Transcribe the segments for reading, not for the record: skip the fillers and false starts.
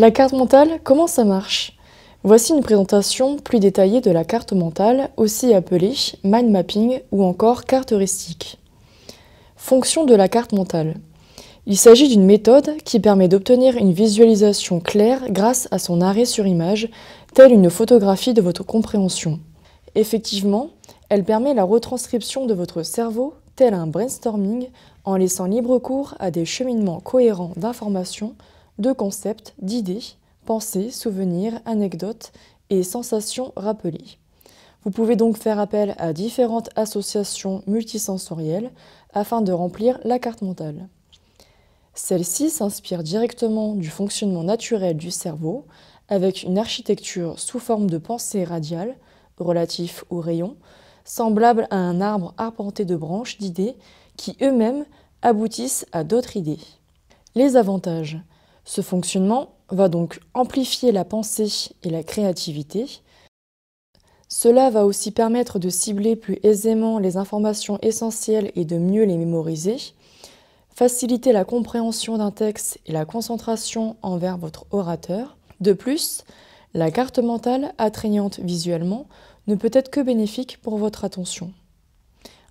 La carte mentale, comment ça marche? Voici une présentation plus détaillée de la carte mentale, aussi appelée mind mapping ou encore carte heuristique. Fonction de la carte mentale. Il s'agit d'une méthode qui permet d'obtenir une visualisation claire grâce à son arrêt sur image, telle une photographie de votre compréhension. Effectivement, elle permet la retranscription de votre cerveau, tel un brainstorming, en laissant libre cours à des cheminements cohérents d'informations, de concepts, d'idées, pensées, souvenirs, anecdotes et sensations rappelées. Vous pouvez donc faire appel à différentes associations multisensorielles afin de remplir la carte mentale. Celle-ci s'inspire directement du fonctionnement naturel du cerveau, avec une architecture sous forme de pensée radiale, relatif ou rayon, semblable à un arbre arpenté de branches d'idées qui eux-mêmes aboutissent à d'autres idées. Les avantages. Ce fonctionnement va donc amplifier la pensée et la créativité. Cela va aussi permettre de cibler plus aisément les informations essentielles et de mieux les mémoriser, faciliter la compréhension d'un texte et la concentration envers votre orateur. De plus, la carte mentale, attrayante visuellement, ne peut être que bénéfique pour votre attention.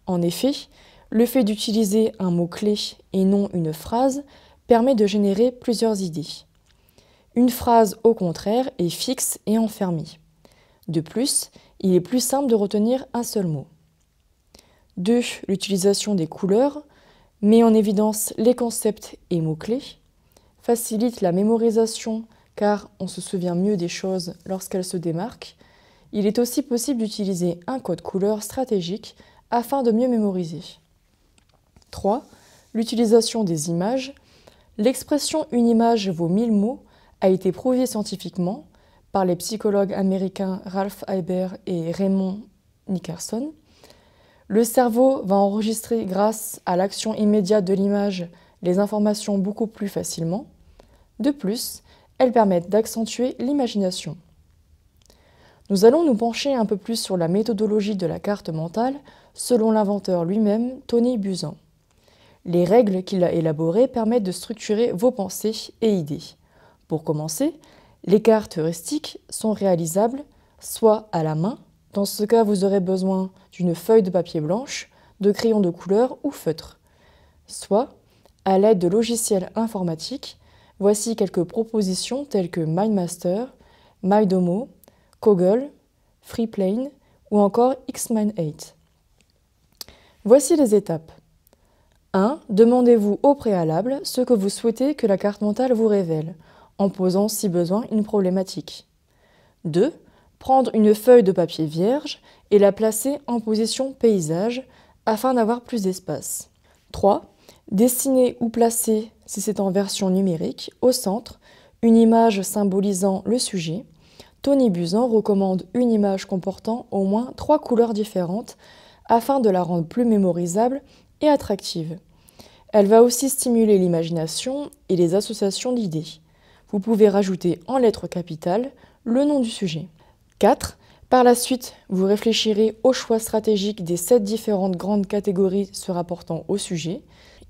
En effet, le fait d'utiliser un mot-clé et non une phrase permet de générer plusieurs idées. Une phrase, au contraire, est fixe et enfermée. De plus, il est plus simple de retenir un seul mot. 2. L'utilisation des couleurs met en évidence les concepts et mots-clés, facilite la mémorisation car on se souvient mieux des choses lorsqu'elles se démarquent. Il est aussi possible d'utiliser un code couleur stratégique afin de mieux mémoriser. 3. L'utilisation des images. L'expression « une image vaut 1000 mots » a été prouvée scientifiquement par les psychologues américains Ralph Eiber et Raymond Nickerson. Le cerveau va enregistrer grâce à l'action immédiate de l'image les informations beaucoup plus facilement. De plus, elles permettent d'accentuer l'imagination. Nous allons nous pencher un peu plus sur la méthodologie de la carte mentale selon l'inventeur lui-même, Tony Buzan. Les règles qu'il a élaborées permettent de structurer vos pensées et idées. Pour commencer, les cartes heuristiques sont réalisables soit à la main, dans ce cas vous aurez besoin d'une feuille de papier blanche, de crayons de couleur ou feutre, soit à l'aide de logiciels informatiques. Voici quelques propositions telles que MindMaster, MyDomo, Koggle, Freeplane ou encore Xmind8. Voici les étapes. 1. Demandez-vous au préalable ce que vous souhaitez que la carte mentale vous révèle, en posant si besoin une problématique. 2. Prendre une feuille de papier vierge et la placer en position paysage afin d'avoir plus d'espace. 3. Dessiner ou placer, si c'est en version numérique, au centre, une image symbolisant le sujet. Tony Buzan recommande une image comportant au moins 3 couleurs différentes afin de la rendre plus mémorisable et attractive. Elle va aussi stimuler l'imagination et les associations d'idées. Vous pouvez rajouter en lettres capitales le nom du sujet. 4. Par la suite, vous réfléchirez au choix stratégique des 7 différentes grandes catégories se rapportant au sujet.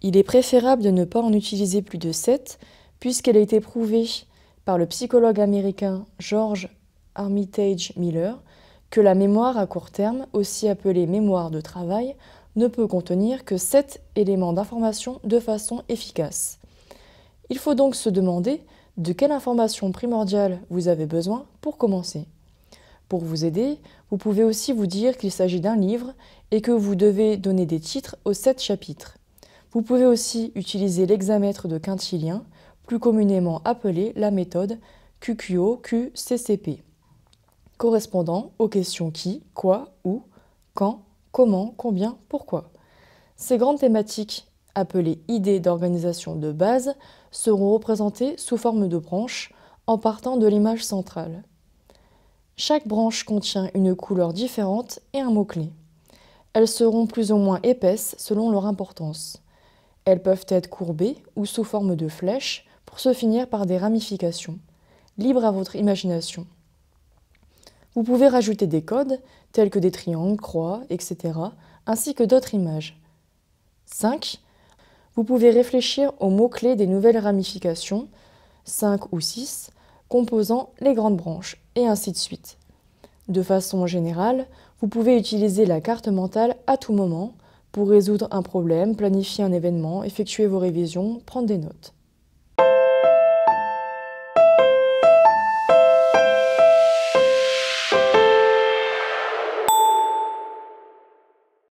Il est préférable de ne pas en utiliser plus de 7, puisqu'il a été prouvé par le psychologue américain George Armitage Miller que la mémoire à court terme, aussi appelée mémoire de travail, ne peut contenir que 7 éléments d'information de façon efficace. Il faut donc se demander de quelle information primordiale vous avez besoin pour commencer. Pour vous aider, vous pouvez aussi vous dire qu'il s'agit d'un livre et que vous devez donner des titres aux 7 chapitres. Vous pouvez aussi utiliser l'hexamètre de Quintilien, plus communément appelé la méthode QQO-QCCP, correspondant aux questions qui, quoi, où, quand, comment, combien, pourquoi. Ces grandes thématiques, appelées idées d'organisation de base, seront représentées sous forme de branches en partant de l'image centrale. Chaque branche contient une couleur différente et un mot-clé. Elles seront plus ou moins épaisses selon leur importance. Elles peuvent être courbées ou sous forme de flèches pour se finir par des ramifications. Libre à votre imagination. Vous pouvez rajouter des codes, tels que des triangles, croix, etc., ainsi que d'autres images. 5. Vous pouvez réfléchir aux mots-clés des nouvelles ramifications, 5 ou 6, composant les grandes branches, et ainsi de suite. De façon générale, vous pouvez utiliser la carte mentale à tout moment pour résoudre un problème, planifier un événement, effectuer vos révisions, prendre des notes.